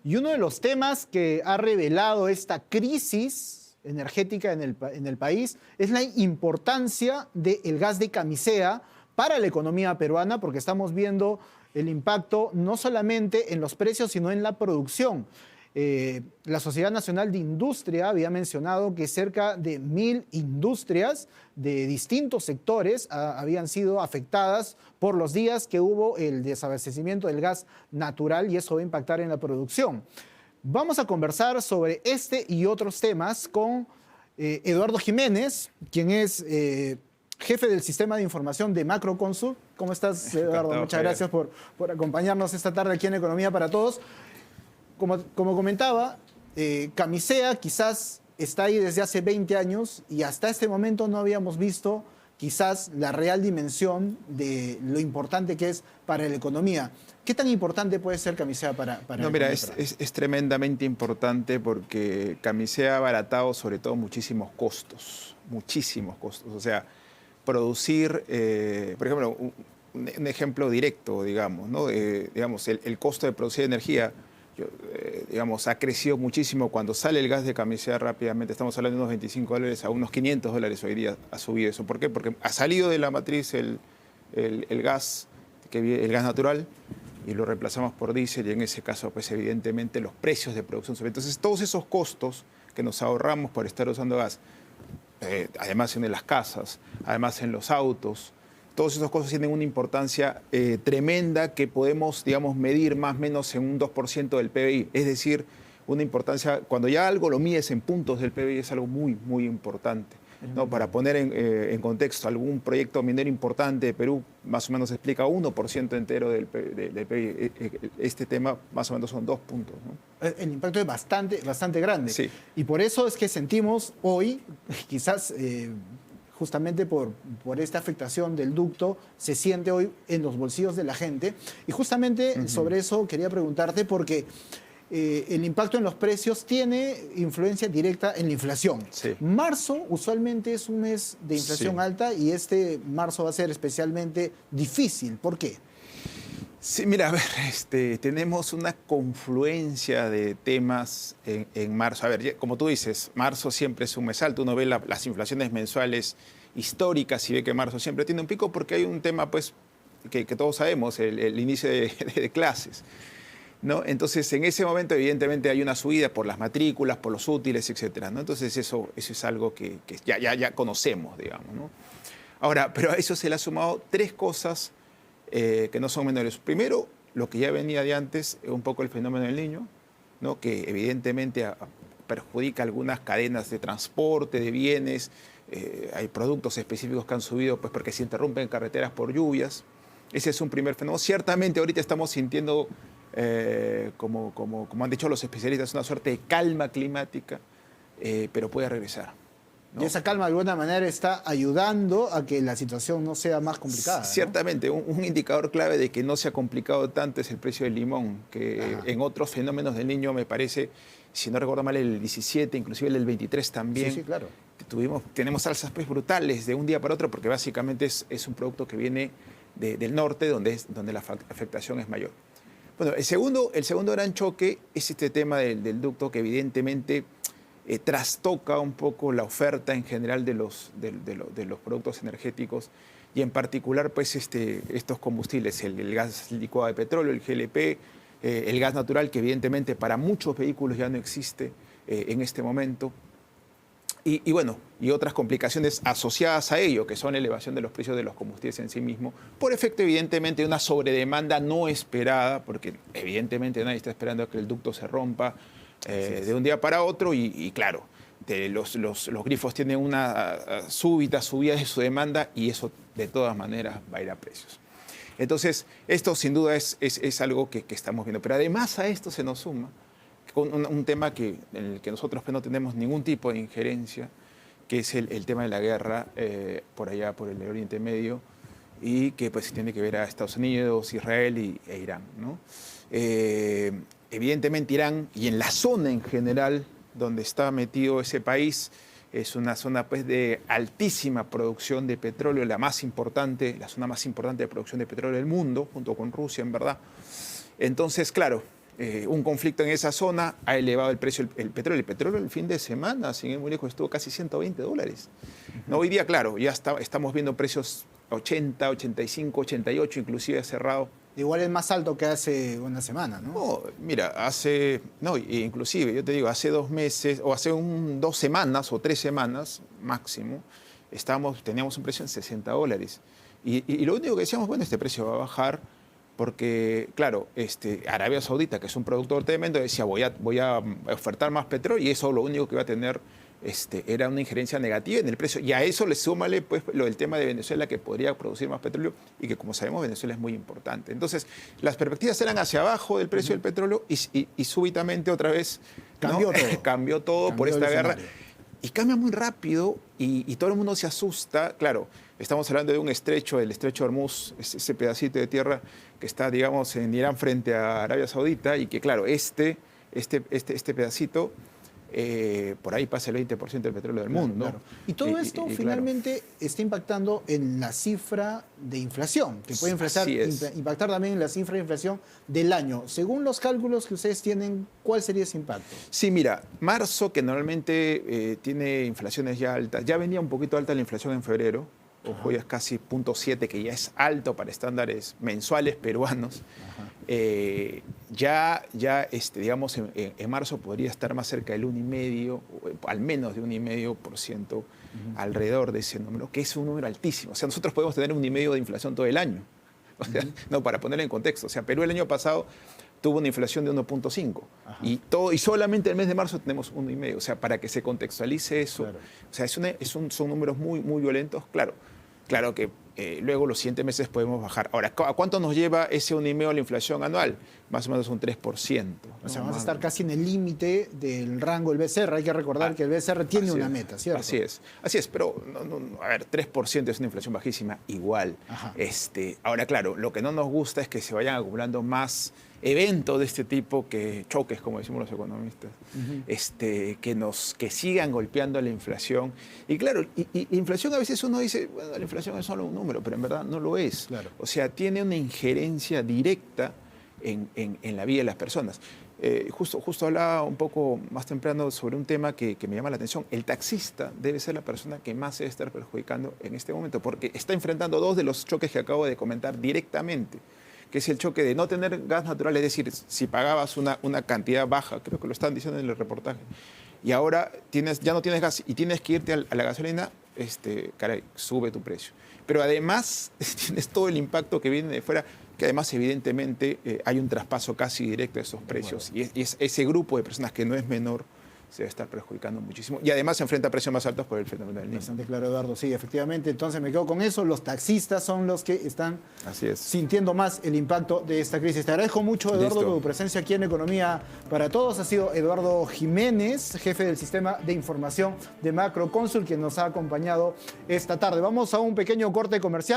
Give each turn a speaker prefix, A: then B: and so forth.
A: Y uno de los temas que ha revelado esta crisis energética en el país es la importancia del gas de camisea para la economía peruana, porque estamos viendo el impacto no solamente en los precios, sino en la producción. La Sociedad Nacional de Industria había mencionado que cerca de 1000 industrias de distintos sectores habían sido afectadas por los días que hubo el desabastecimiento del gas natural, y eso va a impactar en la producción. Vamos a conversar sobre este y otros temas con Eduardo Jiménez, quien es jefe del sistema de información de Macroconsult. ¿Cómo estás, Eduardo? Muchas gracias por acompañarnos esta tarde aquí en Economía para Todos. Como comentaba, Camisea quizás está ahí desde hace 20 años y hasta este momento no habíamos visto quizás la real dimensión de lo importante que es para la economía. ¿Qué tan importante puede ser Camisea para
B: no, mira, es tremendamente importante porque Camisea ha abaratado sobre todo muchísimos costos. O sea, producir, por ejemplo, un ejemplo directo, digamos, ¿no? Digamos, el costo de producir energía, digamos, ha crecido muchísimo. Cuando sale el gas de Camisea rápidamente, estamos hablando de unos $25 a unos $500 hoy día ha subido eso. ¿Por qué? Porque ha salido de la matriz el gas natural y lo reemplazamos por diésel, y en ese caso, pues evidentemente los precios de producción suben. Entonces, todos esos costos que nos ahorramos por estar usando gas, además en las casas, además en los autos, todos esos costos tienen una importancia tremenda que podemos, digamos, medir más o menos en un 2% del PBI. Es decir, una importancia, cuando ya algo lo mides en puntos del PBI, es algo muy, muy importante, ¿no? Para poner en contexto, algún proyecto minero importante de Perú más o menos explica 1% entero del PBI. Este tema más o menos son 2 puntos, ¿no?
A: El impacto es bastante grande.
B: Sí.
A: Y por eso es que sentimos hoy, quizás justamente por esta afectación del ducto, se siente hoy en los bolsillos de la gente. Y justamente sobre eso quería preguntarte, porque el impacto en los precios tiene influencia directa en la inflación.
B: Sí.
A: Marzo usualmente es un mes de inflación alta, y este marzo va a ser especialmente difícil. ¿Por qué?
B: Sí, mira, a ver, tenemos una confluencia de temas en marzo. A ver, como tú dices, marzo siempre es un mes alto. Uno ve las inflaciones mensuales históricas y ve que marzo siempre tiene un pico porque hay un tema, pues, que todos sabemos, el inicio de clases, ¿no? Entonces, en ese momento, evidentemente, hay una subida por las matrículas, por los útiles, etcétera, ¿no? Entonces, eso es algo que ya conocemos, digamos, ¿no? Ahora, pero a eso se le ha sumado 3 cosas que no son menores. Primero, lo que ya venía de antes, un poco el fenómeno del Niño, ¿no? Que evidentemente perjudica algunas cadenas de transporte, de bienes. Hay productos específicos que han subido pues, porque se interrumpen carreteras por lluvias. Ese es un primer fenómeno. Ciertamente ahorita estamos sintiendo, como han dicho los especialistas, una suerte de calma climática, pero puede regresar, ¿no?
A: Y esa calma de alguna manera está ayudando a que la situación no sea más complicada, ¿no?
B: Ciertamente, un indicador clave de que no se ha complicado tanto es el precio del limón, que en otros fenómenos del Niño, me parece, si no recuerdo mal, el 17, inclusive el 23 también.
A: Sí, claro.
B: Tenemos alzas pues, brutales de un día para otro, porque básicamente es un producto que viene del norte, donde la afectación es mayor. Bueno, el segundo gran choque es este tema del ducto, que evidentemente trastoca un poco la oferta en general de los productos energéticos, y en particular pues, estos combustibles, el gas licuado de petróleo, el GLP, el gas natural, que evidentemente para muchos vehículos ya no existe en este momento. Y bueno, y otras complicaciones asociadas a ello, que son la elevación de los precios de los combustibles en sí mismo, por efecto evidentemente de una sobredemanda no esperada, porque evidentemente nadie está esperando a que el ducto se rompa de un día para otro, y claro, los grifos tienen una súbita subida de su demanda, y eso de todas maneras va a ir a precios. Entonces, esto sin duda es algo que estamos viendo. Pero además a esto se nos suma un tema en el que nosotros no tenemos ningún tipo de injerencia, que es el tema de la guerra por allá, por el Oriente Medio, y que pues tiene que ver a Estados Unidos, Israel e Irán, ¿no? Evidentemente Irán, y en la zona en general donde está metido ese país, es una zona pues, de altísima producción de petróleo, la zona más importante de producción de petróleo del mundo, junto con Rusia, en verdad. Entonces, claro, un conflicto en esa zona ha elevado el precio del petróleo. El petróleo el fin de semana, sin ir muy lejos, estuvo casi $120. No, hoy día, claro, ya estamos viendo precios 80, 85, 88, inclusive cerrado.
A: Igual es más alto que hace una semana, ¿no?
B: No, mira, inclusive, yo te digo, hace 2 meses, o hace 2 semanas o 3 semanas máximo, teníamos un precio en $60. Y lo único que decíamos, bueno, este precio va a bajar, porque, claro, Arabia Saudita, que es un productor tremendo, decía, voy a ofertar más petróleo, y eso lo único que iba a tener era una injerencia negativa en el precio. Y a eso le súmale pues, el tema de Venezuela, que podría producir más petróleo, y que, como sabemos, Venezuela es muy importante. Entonces, las perspectivas eran hacia abajo del precio del petróleo, y súbitamente otra vez cambió todo por esta guerra. Y cambia muy rápido, y todo el mundo se asusta. Claro, estamos hablando de un estrecho, el estrecho de Hormuz, ese pedacito de tierra que está, digamos, en Irán frente a Arabia Saudita, y que, claro, este pedacito, por ahí pasa el 20% del petróleo del mundo.
A: Claro. Y todo esto finalmente está impactando en la cifra de inflación, que puede impactar también en la cifra de inflación del año. Según los cálculos que ustedes tienen, ¿cuál sería ese impacto?
B: Sí, mira, marzo, que normalmente tiene inflaciones ya altas, ya venía un poquito alta la inflación en febrero. Ojo, ya es casi 0.7, que ya es alto para estándares mensuales peruanos. Digamos, en marzo podría estar más cerca del 1,5%, al menos de 1,5%, alrededor de ese número, que es un número altísimo. O sea, nosotros podemos tener 1,5% de inflación todo el año. O sea, no, para ponerlo en contexto. O sea, Perú el año pasado tuvo una inflación de 1.5 y solamente el mes de marzo tenemos 1,5. O sea, para que se contextualice eso, claro. O sea, son números muy, muy violentos. Claro que luego los siguientes meses podemos bajar. Ahora, ¿a cuánto nos lleva ese 1,5 la inflación anual? Más o menos un 3%.
A: O sea, vamos a estar casi en el límite del rango del BCR. Hay que recordar que el BCR tiene una meta, ¿cierto?
B: Así es, pero a ver, 3% es una inflación bajísima igual. Ahora, claro, lo que no nos gusta es que se vayan acumulando más eventos de este tipo, choques, como decimos los economistas, que sigan golpeando la inflación. Y claro, y inflación a veces uno dice, bueno, la inflación es solo un número, pero en verdad no lo es.
A: Claro.
B: O sea, tiene una injerencia directa en la vida de las personas. Justo hablaba un poco más temprano sobre un tema que me llama la atención. El taxista debe ser la persona que más se debe estar perjudicando en este momento, porque está enfrentando 2 de los choques que acabo de comentar directamente, que es el choque de no tener gas natural, es decir, si pagabas una cantidad baja, creo que lo están diciendo en el reportaje, y ahora ya no tienes gas y tienes que irte a la gasolina, caray, sube tu precio. Pero además tienes todo el impacto que viene de fuera, que además evidentemente hay un traspaso casi directo de esos precios. Bueno. Y ese grupo de personas, que no es menor, se debe estar perjudicando muchísimo. Y además se enfrenta a precios más altos por el fenómeno del niño.
A: Bastante claro, Eduardo. Sí, efectivamente. Entonces me quedo con eso. Los taxistas son los que están sintiendo más el impacto de esta crisis. Te agradezco mucho, Eduardo, tu presencia aquí en Economía para Todos. Ha sido Eduardo Jiménez, jefe del Sistema de Información de Macrocónsul, quien nos ha acompañado esta tarde. Vamos a un pequeño corte comercial.